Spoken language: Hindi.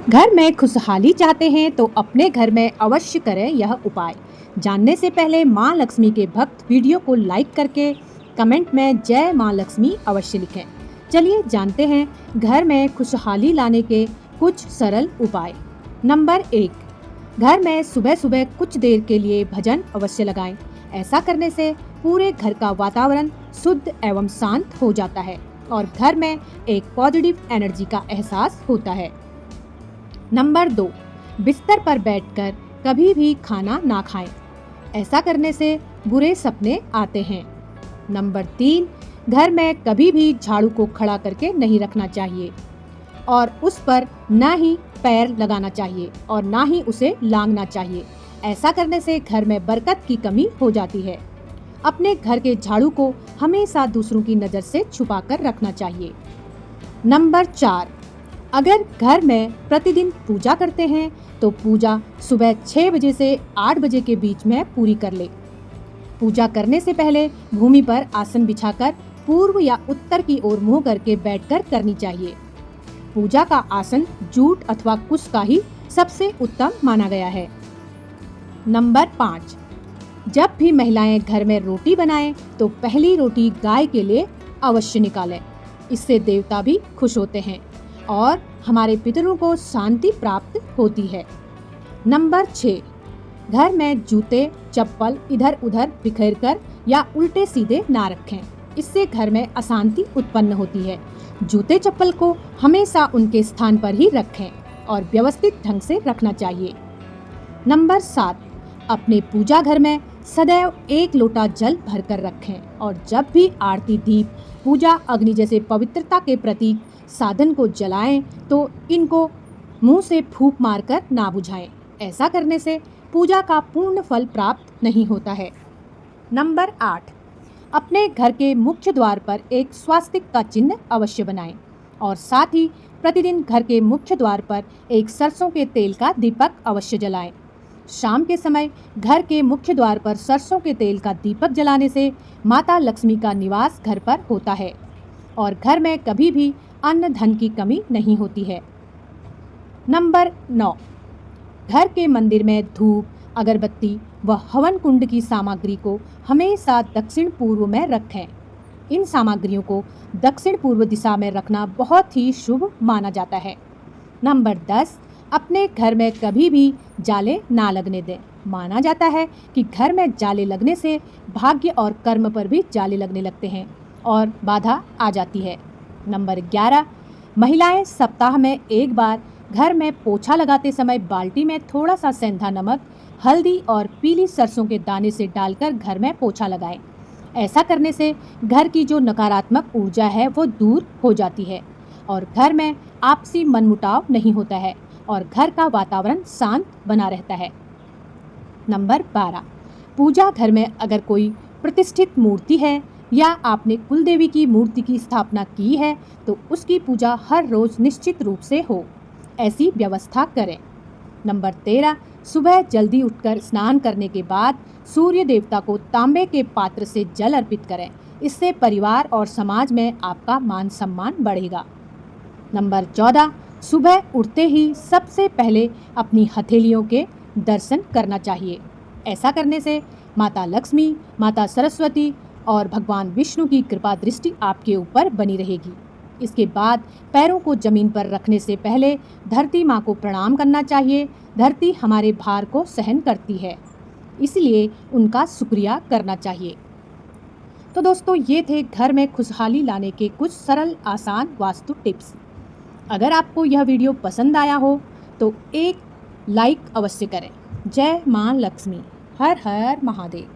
घर में खुशहाली चाहते हैं तो अपने घर में अवश्य करें यह उपाय। जानने से पहले माँ लक्ष्मी के भक्त वीडियो को लाइक करके कमेंट में जय माँ लक्ष्मी अवश्य लिखें। चलिए जानते हैं घर में खुशहाली लाने के कुछ सरल उपाय। नंबर 1, घर में सुबह सुबह कुछ देर के लिए भजन अवश्य लगाएं। ऐसा करने से पूरे घर का वातावरण शुद्ध एवं शांत हो जाता है और घर में एक पॉजिटिव एनर्जी का एहसास होता है। नंबर 2, बिस्तर पर बैठकर कभी भी खाना ना खाएं। ऐसा करने से बुरे सपने आते हैं। नंबर 3, घर में कभी भी झाड़ू को खड़ा करके नहीं रखना चाहिए और उस पर ना ही पैर लगाना चाहिए और ना ही उसे लांघना चाहिए। ऐसा करने से घर में बरकत की कमी हो जाती है। अपने घर के झाड़ू को हमेशा दूसरों की नज़र से छुपाकर रखना चाहिए। नंबर 4, अगर घर में प्रतिदिन पूजा करते हैं तो पूजा सुबह 6 बजे से 8 बजे के बीच में पूरी कर ले। पूजा करने से पहले भूमि पर आसन बिछाकर पूर्व या उत्तर की ओर मुंह करके बैठकर करनी चाहिए। पूजा का आसन जूट अथवा कुश का ही सबसे उत्तम माना गया है। नंबर 5, जब भी महिलाएं घर में रोटी बनाएं तो पहली रोटी गाय के लिए अवश्य निकालें। इससे देवता भी खुश होते हैं और हमारे पितरों को शांति प्राप्त होती है। नंबर 6, घर में जूते चप्पल इधर उधर बिखेर कर या उल्टे सीधे ना रखें। इससे घर में अशांति उत्पन्न होती है। जूते चप्पल को हमेशा उनके स्थान पर ही रखें और व्यवस्थित ढंग से रखना चाहिए। नंबर 7, अपने पूजा घर में सदैव 1 लोटा जल भरकर रखें और जब भी आरती दीप पूजा अग्नि जैसे पवित्रता के प्रतीक साधन को जलाएं तो इनको मुंह से फूंक मारकर ना बुझाएं। ऐसा करने से पूजा का पूर्ण फल प्राप्त नहीं होता है। नंबर 8, अपने घर के मुख्य द्वार पर एक स्वास्तिक का चिन्ह अवश्य बनाएं और साथ ही प्रतिदिन घर के मुख्य द्वार पर एक सरसों के तेल का दीपक अवश्य जलाएं। शाम के समय घर के मुख्य द्वार पर सरसों के तेल का दीपक जलाने से माता लक्ष्मी का निवास घर पर होता है और घर में कभी भी अन्न धन की कमी नहीं होती है। नंबर 9, घर के मंदिर में धूप अगरबत्ती व हवन कुंड की सामग्री को हमेशा दक्षिण पूर्व में रखें। इन सामग्रियों को दक्षिण पूर्व दिशा में रखना बहुत ही शुभ माना जाता है। नंबर 10, अपने घर में कभी भी जाले ना लगने दें। माना जाता है कि घर में जाले लगने से भाग्य और कर्म पर भी जाले लगने लगते हैं और बाधा आ जाती है। नंबर 11, महिलाएं सप्ताह में एक बार घर में पोछा लगाते समय बाल्टी में थोड़ा सा सेंधा नमक, हल्दी और पीली सरसों के दाने से डालकर घर में पोछा लगाएं। ऐसा करने से घर की जो नकारात्मक ऊर्जा है वो दूर हो जाती है और घर में आपसी मनमुटाव नहीं होता है और घर का वातावरण शांत बना रहता है। नंबर 12, पूजा घर में अगर कोई प्रतिष्ठित मूर्ति है या आपने कुलदेवी की मूर्ति की स्थापना की है तो उसकी पूजा हर रोज निश्चित रूप से हो, ऐसी व्यवस्था करें। नंबर 13, सुबह जल्दी उठकर स्नान करने के बाद सूर्य देवता को तांबे के पात्र से जल अर्पित करें। इससे परिवार और समाज में आपका मान सम्मान बढ़ेगा। नंबर 14, सुबह उठते ही सबसे पहले अपनी हथेलियों के दर्शन करना चाहिए। ऐसा करने से माता लक्ष्मी, माता सरस्वती और भगवान विष्णु की कृपा दृष्टि आपके ऊपर बनी रहेगी। इसके बाद पैरों को जमीन पर रखने से पहले धरती माँ को प्रणाम करना चाहिए। धरती हमारे भार को सहन करती है, इसलिए उनका शुक्रिया करना चाहिए। तो दोस्तों, ये थे घर में खुशहाली लाने के कुछ सरल आसान वास्तु टिप्स। अगर आपको यह वीडियो पसंद आया हो तो एक लाइक अवश्य करें। जय माँ लक्ष्मी। हर हर महादेव।